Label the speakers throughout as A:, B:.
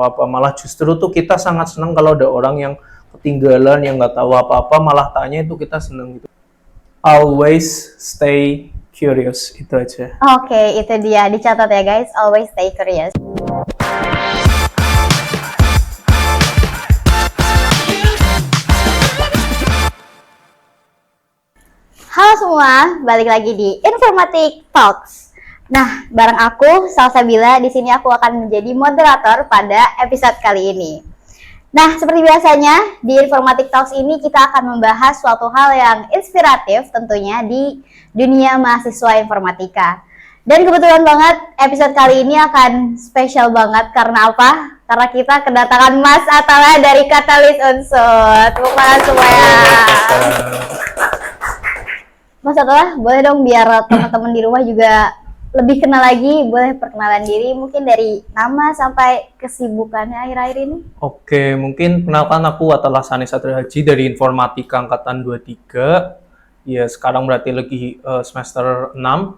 A: apa, malah justru tuh kita sangat senang kalau ada orang yang ketinggalan, yang nggak tahu apa-apa, malah tanya, itu kita senang gitu. Always stay curious, itu aja.
B: Oke, itu dia, dicatat ya guys, always stay curious. Halo semua, balik lagi di Informatik Talks. Nah, bareng aku Salsabila, di sini aku akan menjadi moderator pada episode kali ini. Nah, seperti biasanya di Informatik Talks ini kita akan membahas suatu hal yang inspiratif tentunya di dunia mahasiswa informatika. Dan kebetulan banget episode kali ini akan spesial banget karena apa? Karena kita kedatangan Mas Atala dari Katalis Unsur. Tepuk tangan semuanya. Mas Atala, boleh dong biar teman-teman di rumah juga lebih kenal lagi, boleh perkenalan diri mungkin dari nama sampai kesibukannya akhir-akhir ini?
A: Oke, mungkin kenalkan aku Atala Sani Satria Haji dari Informatika Angkatan 23. Ya, sekarang berarti lagi semester 6.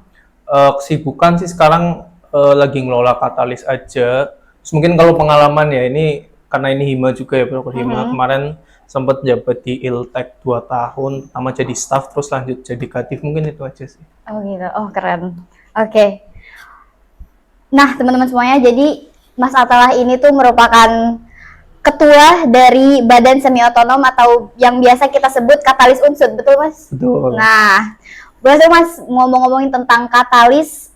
A: Kesibukan sih sekarang lagi ngelola Katalis aja. Terus mungkin kalau pengalaman ya ini, karena ini Hima juga ya, Bro, Hima. Kemarin sempat jabat di Iltek 2 tahun, pertama jadi staff, terus lanjut jadi kadif, mungkin itu aja sih.
B: Oh gitu, oh keren. Oke. Nah teman-teman semuanya, jadi Mas Atala ini tuh merupakan ketua dari Badan Semi Otonom atau yang biasa kita sebut Katalis Unsur, betul Mas?
A: Betul.
B: Nah, boleh dong Mas ngomong-ngomongin tentang Katalis.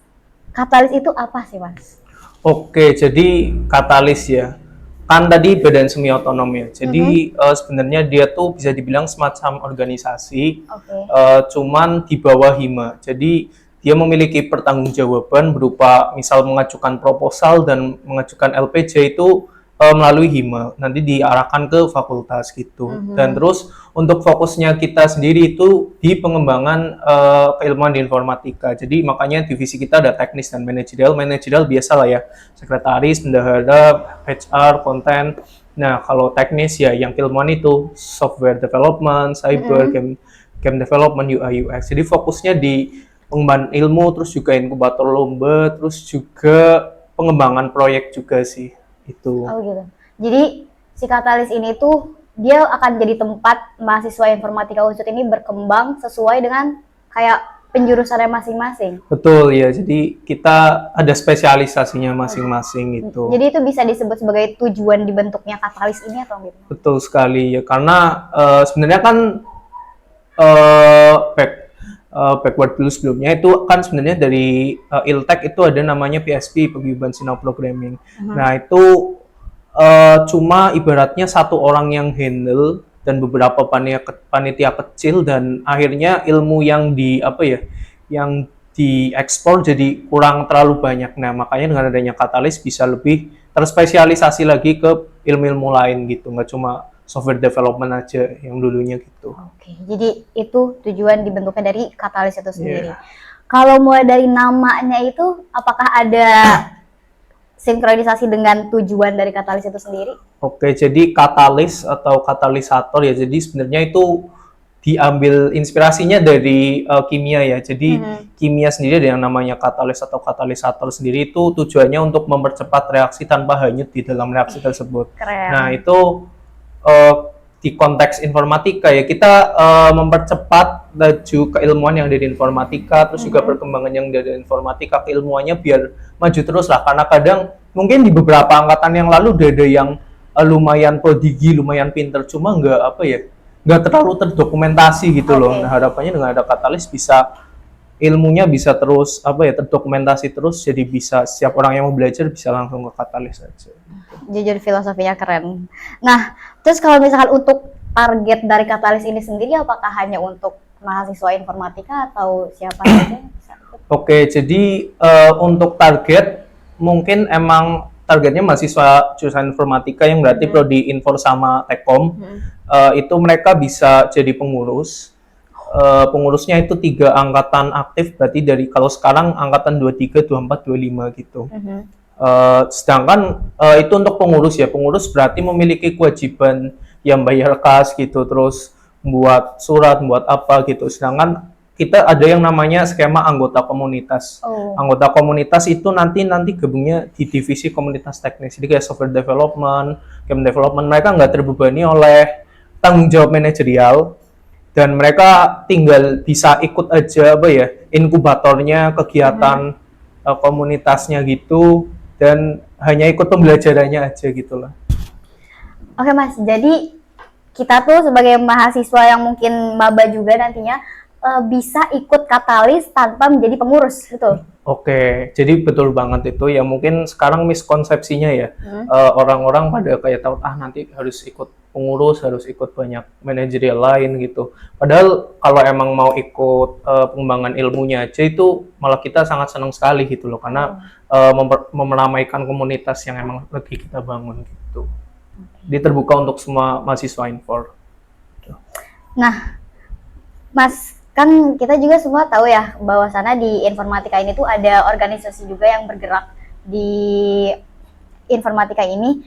B: Katalis itu apa sih Mas?
A: Oke, jadi Katalis ya. Kan tadi Badan Semi Otonom ya. Jadi sebenarnya dia tuh bisa dibilang semacam organisasi, cuman di bawah Hima. Jadi dia memiliki pertanggungjawaban berupa misal mengajukan proposal dan mengajukan LPJ itu melalui Hima. Nanti diarahkan ke fakultas gitu. Dan terus untuk fokusnya kita sendiri itu di pengembangan keilmuan di informatika. Jadi makanya divisi kita ada teknis dan manajerial. Manajerial biasa lah ya, sekretaris, bendahara, HR, konten. Nah kalau teknis ya yang keilmuan itu software development, cyber, game development, UI UX. Jadi fokusnya di pengembangan ilmu, terus juga inkubator lomba, terus juga pengembangan proyek juga sih. Itu.
B: Oh gitu. Jadi si Katalis ini tuh dia akan jadi tempat mahasiswa informatika Unsur ini berkembang sesuai dengan kayak penjurusannya masing-masing.
A: Betul ya. Jadi kita ada spesialisasinya masing-masing gitu.
B: Jadi itu bisa disebut sebagai tujuan dibentuknya Katalis ini atau gitu?
A: Betul sekali ya. Karena sebenarnya kan backward dulu sebelumnya itu kan sebenarnya dari Iltek itu ada namanya PSP, Paguyuban Sinau Programming. Nah itu cuma ibaratnya satu orang yang handle dan beberapa panitia kecil, dan akhirnya ilmu yang yang diekspor jadi kurang terlalu banyak. Nah makanya dengan adanya Katalis bisa lebih terspesialisasi lagi ke ilmu-ilmu lain gitu, nggak cuma software development aja yang dulunya gitu.
B: Oke, jadi itu tujuan dibentuknya dari Katalis itu sendiri. Kalau mulai dari namanya itu, apakah ada sinkronisasi dengan tujuan dari Katalis itu sendiri?
A: Oke, jadi katalis atau katalisator ya, jadi sebenarnya itu diambil inspirasinya dari kimia ya. Jadi kimia sendiri ada yang namanya katalis atau katalisator sendiri, itu tujuannya untuk mempercepat reaksi tanpa hanyut di dalam reaksi tersebut.
B: Keren.
A: Nah itu di konteks informatika ya, kita mempercepat laju keilmuan yang dari informatika, terus juga perkembangan yang dari informatika keilmuannya biar maju terus lah. Karena kadang mungkin di beberapa angkatan yang lalu udah ada yang lumayan prodigi, lumayan pinter, cuma nggak terlalu terdokumentasi gitu loh. Nah harapannya dengan ada Katalis bisa ilmunya bisa terus terdokumentasi terus, jadi bisa setiap orang yang mau belajar bisa langsung ke Katalis aja.
B: Jujur filosofinya keren. Nah, terus kalau misalkan untuk target dari Katalis ini sendiri, apakah hanya untuk mahasiswa informatika atau siapa saja?
A: Oke, jadi untuk target mungkin emang targetnya mahasiswa jurusan informatika yang berarti prodi Infor sama Tekom. Itu mereka bisa jadi pengurus. Pengurusnya itu 3 angkatan aktif, berarti dari kalau sekarang angkatan 23, 24, 25 gitu. Sedangkan itu untuk pengurus ya, pengurus berarti memiliki kewajiban yang bayar kas gitu, terus buat surat, buat apa gitu. Sedangkan kita ada yang namanya skema anggota komunitas. Anggota komunitas itu nanti gabungnya di divisi komunitas teknis. Jadi kayak software development, game development, mereka nggak terbebani oleh tanggung jawab manajerial dan mereka tinggal bisa ikut aja apa ya inkubatornya, kegiatan komunitasnya gitu dan hanya ikut pembelajarannya aja gitu lah.
B: Oke Mas, jadi kita tuh sebagai mahasiswa yang mungkin maba juga nantinya bisa ikut Katalis tanpa menjadi pengurus, betul?
A: Oke, jadi betul banget itu ya mungkin sekarang miskonsepsinya ya orang-orang pada kayak tahu nanti harus ikut pengurus, harus ikut banyak manajerial lain gitu. Padahal kalau emang mau ikut pengembangan ilmunya aja itu malah kita sangat senang sekali gitu loh karena meramaikan komunitas yang emang lagi kita bangun gitu. Dia terbuka untuk semua mahasiswa Infor.
B: Nah, Mas, kan kita juga semua tahu ya bahwa sana di informatika ini tuh ada organisasi juga yang bergerak di informatika ini,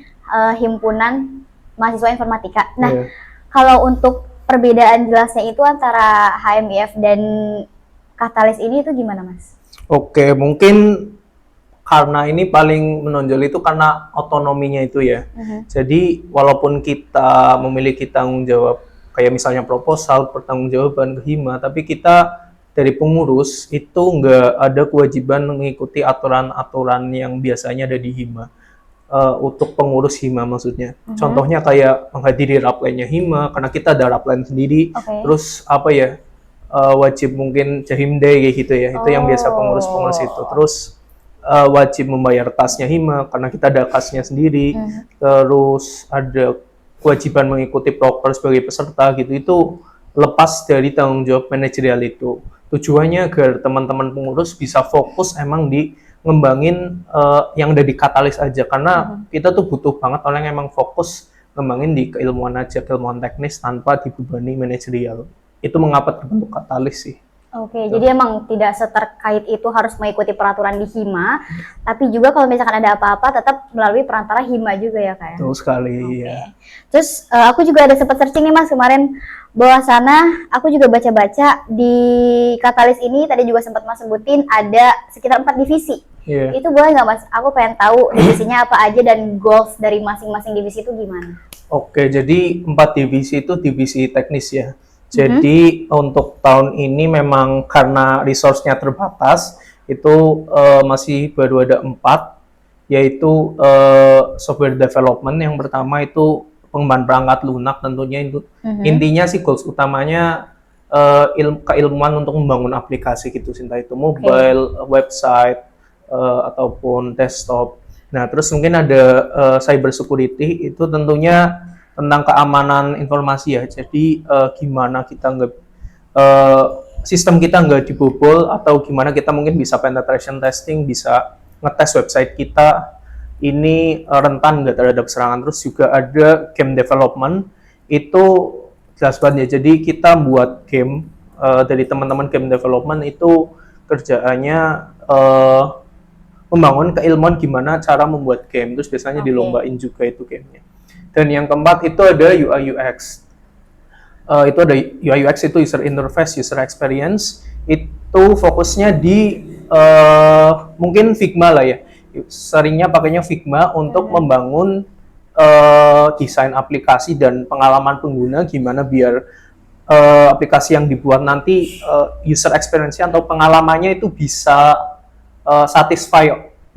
B: himpunan mahasiswa informatika. Nah, kalau untuk perbedaan jelasnya itu antara HMIF dan Katalis ini itu gimana, Mas?
A: Oke, mungkin karena ini paling menonjol itu karena otonominya itu ya. Jadi walaupun kita memiliki tanggung jawab kayak misalnya proposal, pertanggungjawaban ke Hima, tapi kita dari pengurus itu nggak ada kewajiban mengikuti aturan-aturan yang biasanya ada di Hima. Untuk pengurus Hima maksudnya. Contohnya kayak menghadiri raplennya Hima, karena kita ada raplen sendiri. Terus apa ya, wajib mungkin Jahim Day kayak gitu ya. Itu yang biasa pengurus-pengurus itu. Terus wajib membayar tasnya Hima karena kita ada kasnya sendiri. Terus ada kewajiban mengikuti proker sebagai peserta gitu. Itu lepas dari tanggung jawab manajerial itu. Tujuannya agar teman-teman pengurus bisa fokus emang di ngembangin yang ada di Katalis aja karena kita tuh butuh banget orang yang emang fokus ngembangin di keilmuan aja, keilmuan teknis tanpa dibebani manajerial. Itu mengapa terbentuk Katalis sih.
B: Oke, jadi emang tidak seterkait itu harus mengikuti peraturan di Hima, tapi juga kalau misalkan ada apa-apa tetap melalui perantara Hima juga ya Kak?
A: Betul sekali, ya.
B: Terus aku juga ada sempat searching nih Mas kemarin, bahwa sana aku juga baca-baca di Katalis ini, tadi juga sempat Mas sebutin ada sekitar 4 divisi. Itu boleh nggak Mas? Aku pengen tahu divisinya apa aja dan goals dari masing-masing divisi itu gimana?
A: Oke, jadi 4 divisi itu divisi teknis ya. Jadi untuk tahun ini memang karena resource-nya terbatas, itu masih baru ada 4, yaitu software development yang pertama itu pengembangan perangkat lunak tentunya itu. Intinya sih goals utamanya keilmuan untuk membangun aplikasi gitu, entah itu mobile, website, ataupun desktop. Nah, terus mungkin ada cyber security, itu tentunya tentang keamanan informasi ya. Jadi gimana kita sistem kita nggak dibobol atau gimana kita mungkin bisa penetration testing, bisa ngetes website kita ini rentan nggak terhadap serangan. Terus juga ada game development, itu jelas banget ya. Jadi kita buat game dari teman-teman game development itu kerjaannya membangun keilmuan gimana cara membuat game. Terus biasanya dilombain juga itu gamenya. Dan yang keempat itu ada UI UX. Itu ada UI UX itu user interface, user experience. Itu fokusnya di mungkin Figma lah ya. Seringnya pakainya Figma untuk membangun desain aplikasi dan pengalaman pengguna gimana biar aplikasi yang dibuat nanti user experience-nya atau pengalamannya itu bisa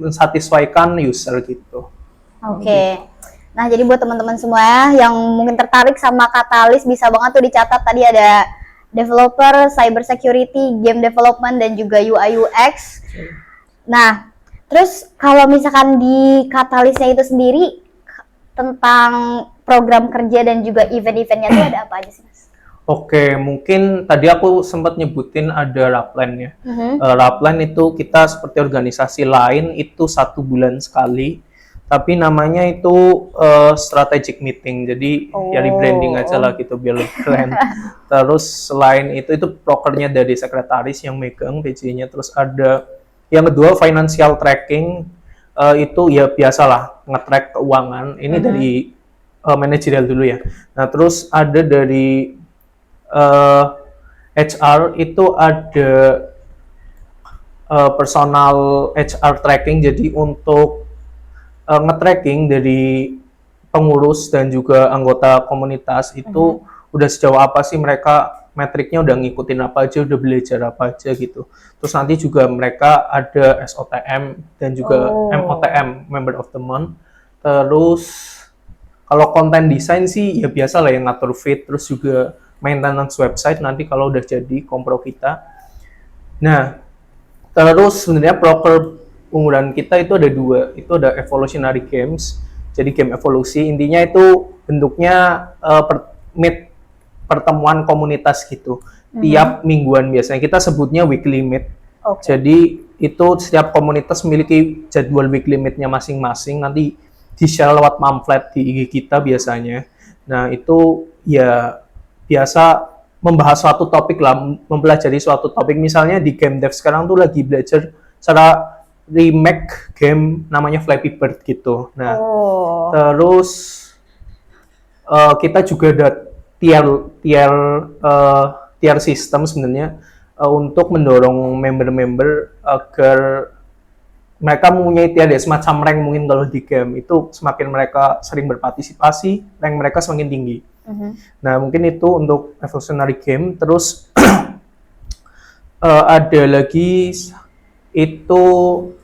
A: satisfykan user gitu.
B: Oke. Nah, jadi buat teman-teman semua ya, yang mungkin tertarik sama Katalis, bisa banget tuh dicatat, tadi ada developer, cyber security, game development, dan juga UI UX. Nah, terus kalau misalkan di Katalisnya itu sendiri, tentang program kerja dan juga event-eventnya tuh ada apa aja sih, Mas?
A: Oke, mungkin tadi aku sempat nyebutin ada Raplan ya. Raplan itu kita seperti organisasi lain, itu 1 bulan sekali. Tapi namanya itu strategic meeting, jadi ya rebranding aja lah gitu biar lebih keren. Terus selain itu prokernya dari sekretaris yang megang PJ-nya. Terus ada yang kedua financial tracking, itu ya biasalah nge-track keuangan. Ini dari manajerial dulu ya. Nah terus ada dari HR itu ada personal HR tracking, jadi untuk nge-tracking dari pengurus dan juga anggota komunitas itu udah sejauh apa sih mereka, metriknya udah ngikutin apa aja, udah belajar apa aja gitu. Terus nanti juga mereka ada SOTM dan juga MOTM, Member of the Month. Terus kalau konten desain sih ya biasa lah yang ngatur feed, terus juga maintenance website nanti kalau udah jadi kompro kita. Nah, terus sebenarnya proker unggulan kita itu ada dua, itu ada Evolutionary Games, jadi game evolusi, intinya itu bentuknya pertemuan komunitas gitu, tiap mingguan biasanya, kita sebutnya weekly meet. Jadi itu setiap komunitas memiliki jadwal weekly meet-nya masing-masing, nanti di-share lewat pamflet di IG kita biasanya. Nah itu ya biasa membahas suatu topik lah, mempelajari suatu topik. Misalnya di game dev sekarang tuh lagi belajar cara remake game namanya Flappy Bird gitu. Nah, terus kita juga ada tier system sebenarnya untuk mendorong member-member agar mereka mempunyai tier semacam rank, mungkin kalau di game itu semakin mereka sering berpartisipasi, rank mereka semakin tinggi. Nah, mungkin itu untuk evolutionary game. Terus ada lagi itu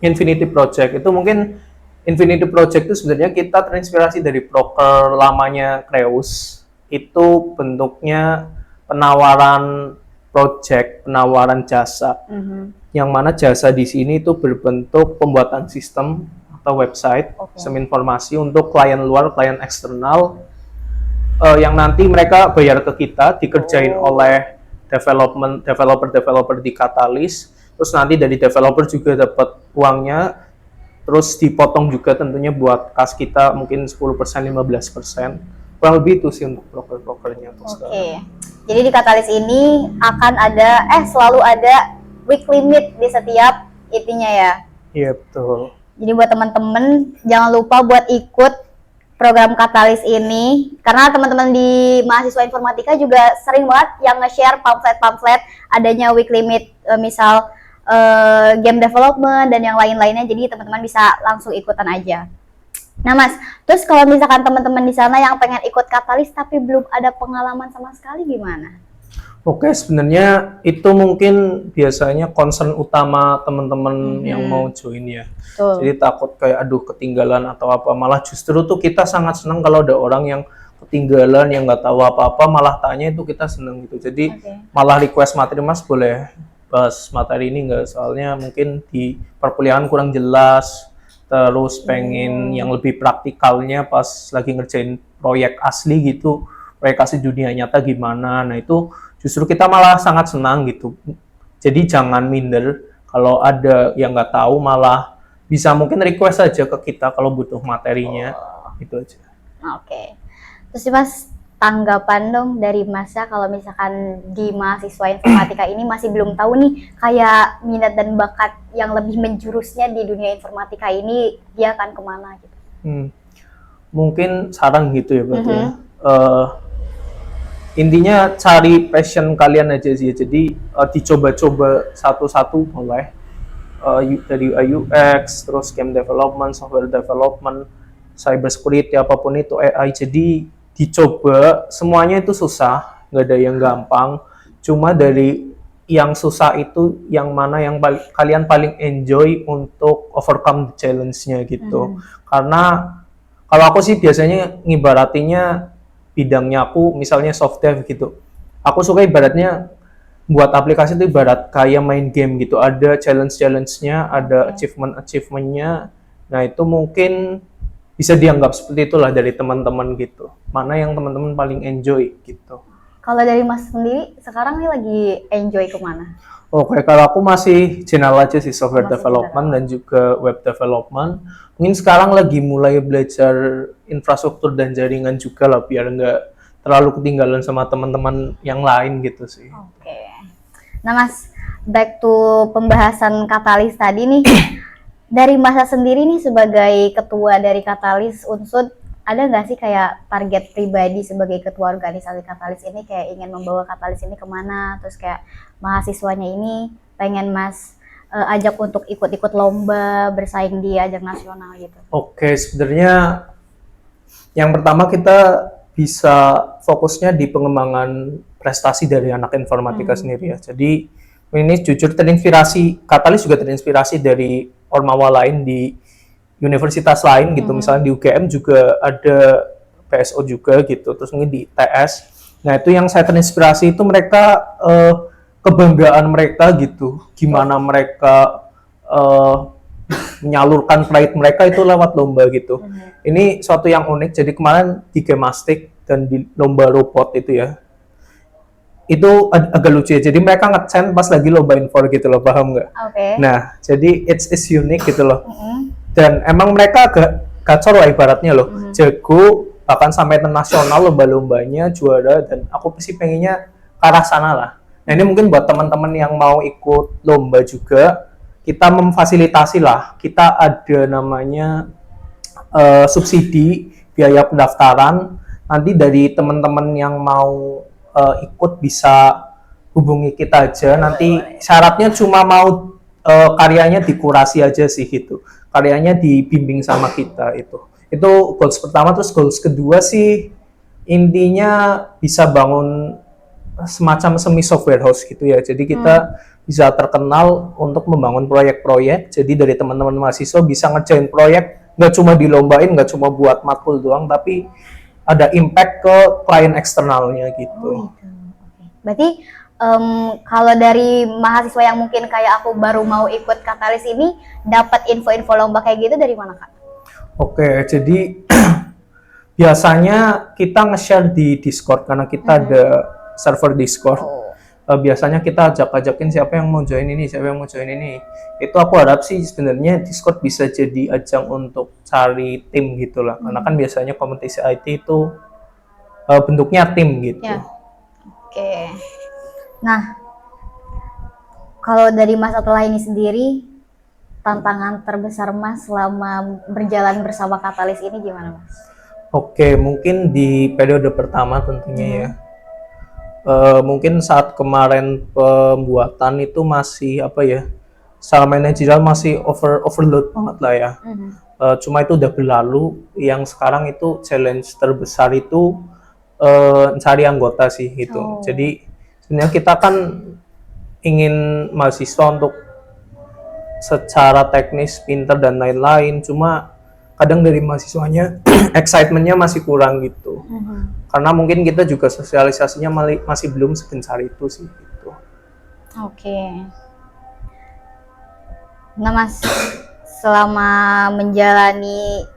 A: Infinity Project. Itu mungkin Infinity Project itu sebenarnya kita terinspirasi dari proker lamanya Creus. Itu bentuknya penawaran project, penawaran jasa. Yang mana jasa di sini itu berbentuk pembuatan sistem atau website, sistem informasi untuk klien luar, klien eksternal, yang nanti mereka bayar ke kita, dikerjain oleh developer di Catalyst, terus nanti dari developer juga dapat uangnya, terus dipotong juga tentunya buat kas kita mungkin 10%, 15%. Kurang lebih itu sih untuk broker-brokernya.
B: Jadi di Catalyst ini akan ada, selalu ada weekly meet di setiap itinya ya?
A: Iya, betul.
B: Jadi buat teman-teman jangan lupa buat ikut program Catalyst ini, karena teman-teman di mahasiswa informatika juga sering banget yang nge-share pamflet-pamflet adanya weekly meet, misal game development dan yang lain-lainnya, jadi teman-teman bisa langsung ikutan aja. Nah Mas, terus kalau misalkan teman-teman di sana yang pengen ikut Catalyst tapi belum ada pengalaman sama sekali gimana?
A: Oke, sebenarnya itu mungkin biasanya concern utama teman-teman yang mau join ya. Jadi takut kayak aduh ketinggalan atau apa, malah justru tuh kita sangat senang kalau ada orang yang ketinggalan, yang nggak tahu apa-apa, malah tanya, itu kita senang gitu. Jadi malah request materi, Mas boleh bahas materi ini nggak, soalnya mungkin di perkuliahan kurang jelas, terus pengen yang lebih praktikalnya pas lagi ngerjain proyek asli gitu, proyek asli dunia nyata gimana. Nah itu justru kita malah sangat senang gitu. Jadi jangan minder, kalau ada yang nggak tahu malah bisa mungkin request aja ke kita kalau butuh materinya. Itu aja.
B: Terus Mas, tanggapan dong dari Mas kalau misalkan di mahasiswa informatika ini masih belum tahu nih kayak minat dan bakat yang lebih menjurusnya di dunia informatika ini, dia akan kemana gitu?
A: Mungkin saran gitu ya berarti ya. Intinya cari passion kalian aja sih. Jadi dicoba-coba satu-satu boleh. Dari UI UX, terus game development, software development, cyber security, apapun itu, AI. Jadi dicoba, semuanya itu susah, nggak ada yang gampang. Cuma dari yang susah itu yang mana yang kalian paling enjoy untuk overcome the challenge-nya gitu. Karena kalau aku sih biasanya ngibaratinya, bidangnya aku misalnya soft dev gitu. Aku suka ibaratnya buat aplikasi itu ibarat kayak main game gitu. Ada challenge-challenge-nya, ada achievement-nya. Nah, itu mungkin bisa dianggap seperti itulah dari teman-teman gitu. Mana yang teman-teman paling enjoy gitu.
B: Kalau dari Mas sendiri, sekarang nih lagi enjoy kemana?
A: Oke, kalau aku masih general aja sih, software development dan juga web development. Mungkin sekarang lagi mulai belajar infrastruktur dan jaringan juga lah, biar nggak terlalu ketinggalan sama teman-teman yang lain gitu sih.
B: Nah Mas, back to pembahasan Catalyst tadi nih. Dari Mas sendiri nih sebagai ketua dari Catalyst Unsud, ada nggak sih kayak target pribadi sebagai ketua organisasi Katalis ini, kayak ingin membawa Katalis ini kemana, terus kayak mahasiswanya ini pengen Mas ajak untuk ikut-ikut lomba, bersaing di ajang nasional gitu?
A: Oke, sebenarnya yang pertama kita bisa fokusnya di pengembangan prestasi dari anak informatika sendiri ya. Jadi ini jujur terinspirasi, Katalis juga terinspirasi dari ormawa lain di universitas lain gitu, misalnya di UGM juga ada PSO juga gitu, terus mungkin di TS. Nah itu yang saya terinspirasi itu mereka kebanggaan mereka gitu, gimana mereka menyalurkan pride mereka itu lewat lomba gitu. Ini suatu yang unik. Jadi kemarin di Gemastik dan di lomba robot itu ya, itu agak lucu ya. Jadi mereka nge-chant pas lagi lomba infor gitu loh, paham nggak?
B: Oke.
A: Nah jadi it's unique gitu loh. Dan emang mereka agak gacor lah ibaratnya loh, jago, bahkan sampai internasional lomba-lombanya juara, dan aku sih pengennya ke arah sana lah. Nah ini mungkin buat teman-teman yang mau ikut lomba juga, kita memfasilitasi lah, kita ada namanya subsidi biaya pendaftaran, nanti dari teman-teman yang mau ikut bisa hubungi kita aja, nanti syaratnya cuma mau karyanya dikurasi aja sih gitu. Karyanya dibimbing sama kita itu goals pertama. Terus goals kedua sih intinya bisa bangun semacam semi software house gitu ya, jadi kita bisa terkenal untuk membangun proyek-proyek. Jadi dari teman-teman mahasiswa bisa ngerjain proyek, nggak cuma dilombain, nggak cuma buat matkul doang, tapi ada impact ke klien eksternalnya gitu.
B: Berarti kalau dari mahasiswa yang mungkin kayak aku baru mau ikut Katalis ini, dapat info-info lomba kayak gitu dari mana, Kak?
A: Oke, jadi biasanya kita nge-share di Discord karena kita ada server Discord. Biasanya kita ajak-ajakin siapa yang mau join ini, siapa yang mau join ini. Itu aku harap sih sebenarnya Discord bisa jadi ajang untuk cari tim gitu lah. Karena kan biasanya kompetisi IT itu bentuknya tim gitu.
B: Ya. Oke. Nah, kalau dari Mas Atullah ini sendiri, tantangan terbesar Mas selama berjalan bersama Katalis ini gimana, Mas?
A: Oke, mungkin di periode pertama tentunya ya. Mungkin saat kemarin pembuatan itu masih apa ya, secara manajerial masih overload banget lah ya. Cuma itu udah berlalu. Yang sekarang itu challenge terbesar itu cari anggota sih gitu. Jadi sebenarnya kita kan ingin mahasiswa untuk secara teknis pinter dan lain-lain, cuma kadang dari mahasiswanya excitementnya masih kurang gitu. Karena mungkin kita juga sosialisasinya masih belum segencar itu sih gitu.
B: Oke. Nah Mas, selama menjalani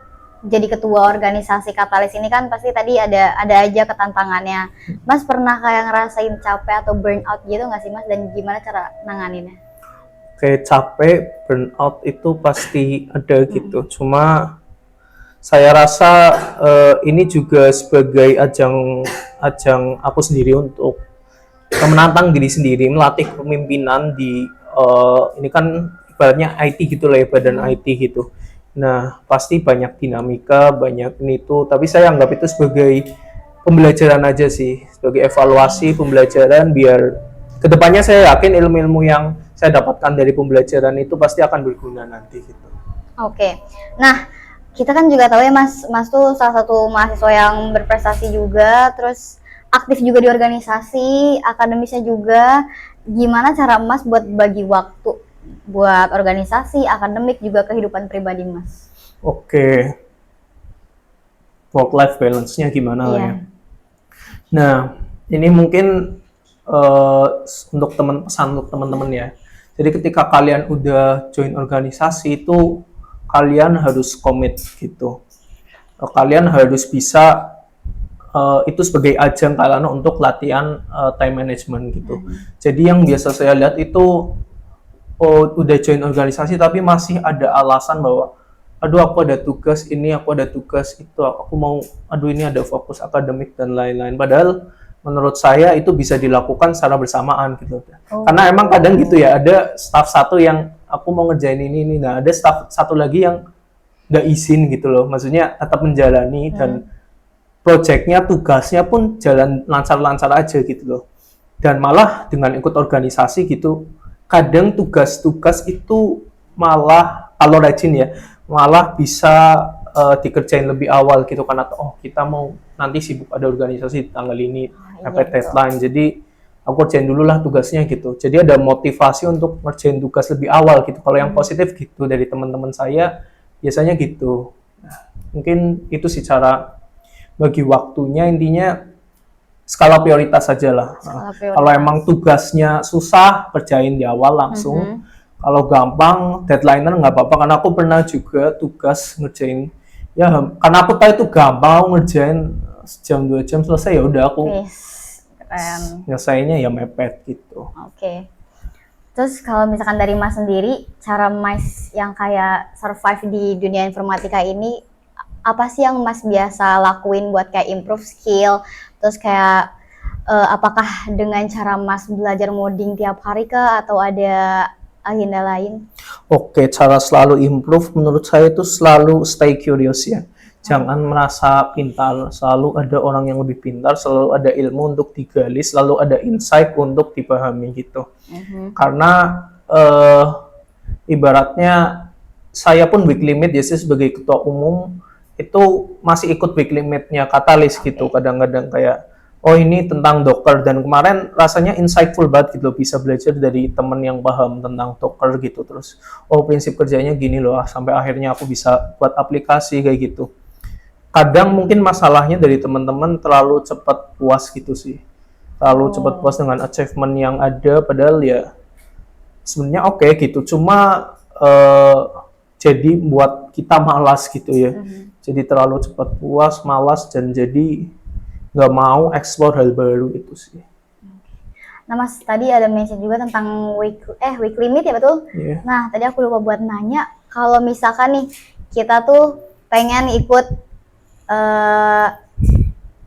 B: jadi ketua organisasi Katalis ini kan pasti tadi ada aja ketantangannya. Mas pernah kayak ngerasain capek atau burnout gitu nggak sih Mas, dan gimana cara nanganinnya?
A: Oke, capek, burnout itu pasti ada gitu. Cuma saya rasa ini juga sebagai ajang aku sendiri untuk menantang diri sendiri, melatih kepemimpinan di ini kan ibaratnya IT gitu lah ya, badan IT gitu. Nah, pasti banyak dinamika, banyak ini tuh, tapi saya anggap itu sebagai pembelajaran aja sih, sebagai evaluasi pembelajaran, biar kedepannya saya yakin ilmu-ilmu yang saya dapatkan dari pembelajaran itu pasti akan berguna nanti gitu.
B: Oke. Nah, kita kan juga tahu ya Mas tuh salah satu mahasiswa yang berprestasi juga, terus aktif juga di organisasi, akademisnya juga. Gimana cara Mas buat bagi waktu buat organisasi, akademik, juga kehidupan pribadi Mas?
A: Oke. Work life balance-nya gimana lah ya. Nah, ini mungkin untuk pesan untuk teman-teman ya. Jadi ketika kalian udah join organisasi itu kalian harus komit gitu. Kalian harus bisa itu sebagai ajang kalian untuk latihan time management gitu. Jadi yang biasa saya lihat itu udah join organisasi tapi masih ada alasan bahwa aduh aku ada tugas ini, aku ada tugas itu, aku mau aduh ini ada fokus akademik dan lain-lain. Padahal menurut saya itu bisa dilakukan secara bersamaan gitu. Karena emang kadang gitu ya, ada staff satu yang aku mau ngerjain ini, nah ada staff satu lagi yang nggak izin gitu loh, maksudnya tetap menjalani dan proyeknya, tugasnya pun jalan lancar-lancar aja gitu loh. Dan malah dengan ikut organisasi gitu, kadang tugas-tugas itu malah kalau rajin ya, malah bisa dikerjain lebih awal gitu karena oh kita mau nanti sibuk ada organisasi di tanggal ini, mepet deadline. Jadi aku kerjain dulu lah tugasnya gitu. Jadi ada motivasi untuk ngerjain tugas lebih awal gitu. Kalau yang positif gitu dari teman-teman saya biasanya gitu. Nah, mungkin itu sih cara bagi waktunya, intinya skala prioritas saja lah. Kalau emang tugasnya susah, kerjain di awal langsung. Kalau gampang, deadliner nggak apa-apa. Karena aku pernah juga tugas ngerjain, ya karena aku tahu itu gampang, aku ngerjain sejam 2 jam selesai, ya udah aku nyelesainnya ya mepet gitu.
B: Oke. Terus kalau misalkan dari Mas sendiri, cara Mas yang kayak survive di dunia informatika ini, apa sih yang Mas biasa lakuin buat kayak improve skill? Terus kayak apakah dengan cara Mas belajar coding tiap hari kah atau ada agenda lain?
A: Oke, cara selalu improve menurut saya itu selalu stay curious ya. Jangan merasa pintar, selalu ada orang yang lebih pintar, selalu ada ilmu untuk digali, selalu ada insight untuk dipahami gitu. Karena ibaratnya saya pun week limit ya sih sebagai ketua umum itu masih ikut week limitnya Katalis gitu. Kadang-kadang kayak oh ini tentang Docker, dan kemarin rasanya insightful banget gitu, bisa belajar dari temen yang paham tentang Docker gitu. Terus oh prinsip kerjanya gini loh, sampai akhirnya aku bisa buat aplikasi kayak gitu. Kadang mungkin masalahnya dari teman-teman terlalu cepat puas gitu sih, terlalu cepat puas dengan achievement yang ada, padahal ya sebenarnya oke gitu, cuma jadi buat kita malas gitu ya. Jadi terlalu cepat puas, malas, dan jadi nggak mau explore hal baru itu sih.
B: Nah Mas, tadi ada mention juga tentang week limit ya, betul?
A: Yeah.
B: Nah tadi aku lupa buat nanya, kalau misalkan nih kita tuh pengen ikut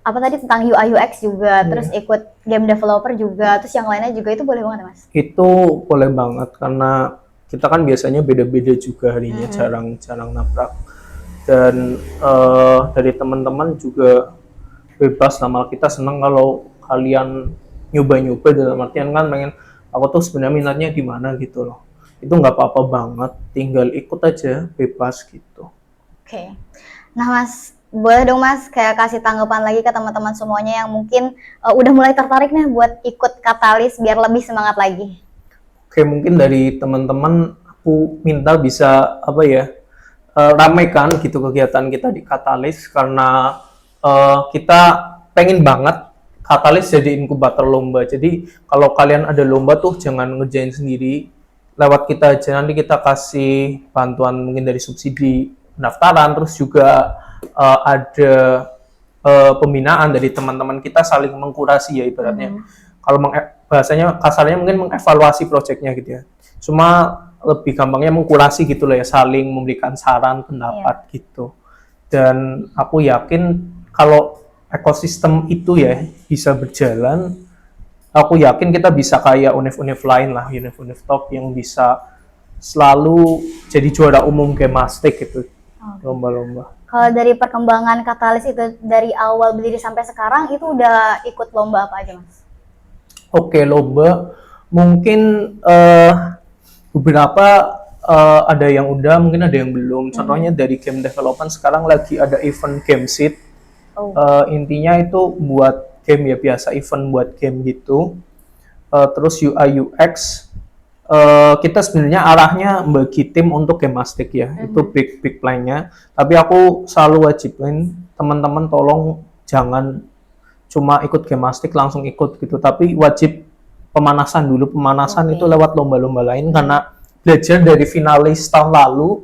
B: apa tadi tentang UI UX juga, terus ikut game developer juga, terus yang lainnya juga, itu boleh banget ya Mas?
A: Itu boleh banget, karena kita kan biasanya beda-beda juga harinya, jarang nabrak. Dan dari teman-teman juga bebas lah, malah kita senang kalau kalian nyoba-nyoba, dalam artian kan pengen aku tuh sebenarnya minatnya di mana gitu loh. Itu nggak apa-apa banget, tinggal ikut aja, bebas gitu.
B: Oke. Nah Mas, boleh dong Mas kayak kasih tanggapan lagi ke teman-teman semuanya yang mungkin udah mulai tertarik nih buat ikut Katalis biar lebih semangat lagi.
A: Oke, mungkin dari teman-teman aku minta bisa apa ya, ramaikan gitu kegiatan kita di Katalis, karena kita pengen banget Katalis jadi inkubator lomba. Jadi kalau kalian ada lomba tuh jangan ngerjain sendiri, lewat kita aja, nanti kita kasih bantuan mungkin dari subsidi pendaftaran, terus juga ada pembinaan dari teman-teman kita, saling mengkurasi ya ibaratnya. Kalau bahasanya kasarnya mungkin mengevaluasi proyeknya gitu ya. Cuma lebih gampangnya mengkurasi gitu loh ya, saling memberikan saran, pendapat gitu. Dan aku yakin kalau ekosistem itu ya bisa berjalan, aku yakin kita bisa kayak univ-univ lain lah, univ-univ top yang bisa selalu jadi juara umum Gemastik gitu, lomba-lomba.
B: Kalau dari perkembangan Katalis itu dari awal berdiri sampai sekarang, itu udah ikut lomba apa aja Mas?
A: Oke, lomba mungkin beberapa ada yang udah, mungkin ada yang belum. Contohnya dari game development sekarang lagi ada event game seed. Intinya itu buat game ya, biasa event buat game gitu. Terus UI UX kita sebenarnya arahnya bagi tim untuk Gemastik ya, itu big plan-nya. Tapi aku selalu wajibin teman-teman tolong jangan cuma ikut Gemastik langsung ikut gitu, tapi wajib pemanasan dulu. Pemanasan itu lewat lomba-lomba lain, karena belajar dari finalis tahun lalu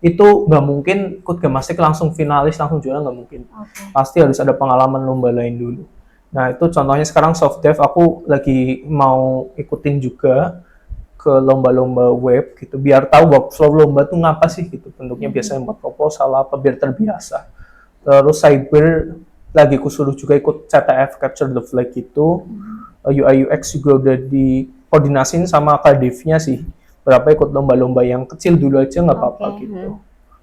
A: itu nggak mungkin ikut Gemastik langsung finalis langsung juara, nggak mungkin. Pasti harus ada pengalaman lomba lain dulu. Nah itu contohnya sekarang soft dev, aku lagi mau ikutin juga ke lomba-lomba web gitu, biar tahu workflow lomba tuh ngapa sih gitu, bentuknya biasanya buat proposal apa, biar terbiasa. Terus cyber lagi kusuruh juga ikut CTF Capture the Flag gitu. UI UX juga udah dikoordinasin sama Kadivnya sih, berapa ikut lomba-lomba yang kecil dulu aja nggak apa-apa gitu.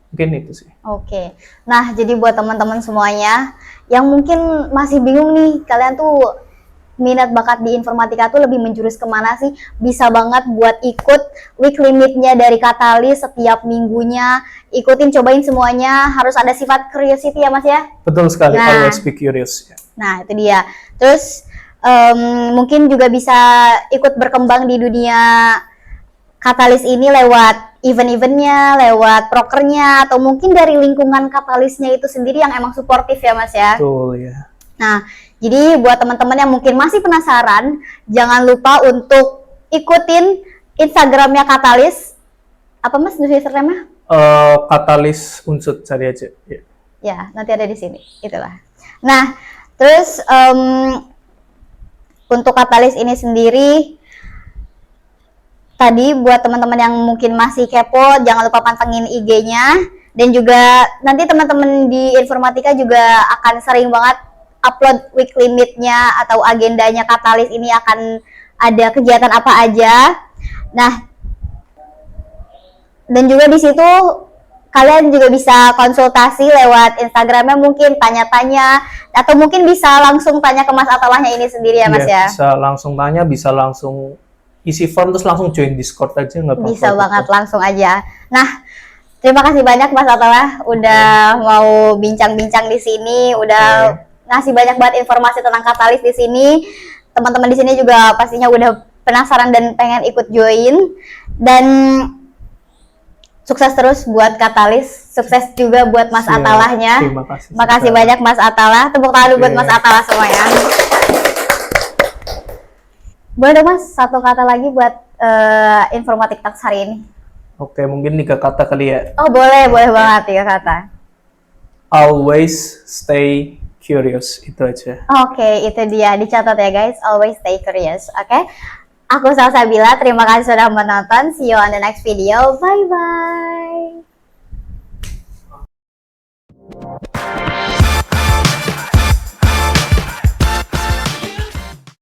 A: Mungkin itu sih.
B: Oke. Nah, jadi buat teman-teman semuanya yang mungkin masih bingung nih, kalian tuh minat bakat di informatika tuh lebih menjurus kemana sih? Bisa banget buat ikut week limitnya dari Katalis setiap minggunya. Ikutin, cobain semuanya. Harus ada sifat curiosity ya Mas ya?
A: Betul sekali,
B: Nah.
A: always be curious.
B: Nah, itu dia. Terus mungkin juga bisa ikut berkembang di dunia Katalis ini lewat event-eventnya, lewat prokernya, atau mungkin dari lingkungan Katalisnya itu sendiri yang emang suportif ya Mas ya?
A: Betul ya.
B: Nah, jadi buat teman-teman yang mungkin masih penasaran, jangan lupa untuk ikutin Instagramnya Katalis. Apa Mas username-nya?
A: Katalis Unsut, cari aja. Ya.
B: Ya, nanti ada di sini. Itulah. Nah, terus untuk Katalis ini sendiri, tadi buat teman-teman yang mungkin masih kepo, jangan lupa pantengin IG-nya. Dan juga nanti teman-teman di informatika juga akan sering banget upload week limitnya atau agendanya Katalis ini akan ada kegiatan apa aja. Nah, dan juga di situ kalian juga bisa konsultasi lewat Instagramnya, mungkin tanya-tanya atau mungkin bisa langsung tanya ke Mas Atalahnya ini sendiri ya Mas ya.
A: Bisa langsung tanya, bisa langsung isi form terus langsung join Discord aja, nggak apa-apa.
B: Bisa banget langsung aja. Nah, terima kasih banyak Mas Atalah udah mau bincang-bincang di sini, udah ngasih banyak banget informasi tentang Katalis di sini. Teman-teman di sini juga pastinya udah penasaran dan pengen ikut join. Dan sukses terus buat Katalis, sukses juga buat Mas Atalahnya.
A: Terima kasih.
B: Makasih banyak Mas Atalah. Tepuk tangan buat Mas Atalah semuanya. Boleh dong Mas, satu kata lagi buat Informatik Talks hari ini.
A: Oke, mungkin 3 kata kali ya.
B: Oh boleh banget 3 kata.
A: Always stay curious, itu aja.
B: Oke, itu dia, dicatat ya guys. Always stay curious. Oke, aku Salsabila. Terima kasih sudah menonton. See you on the next video. Bye bye.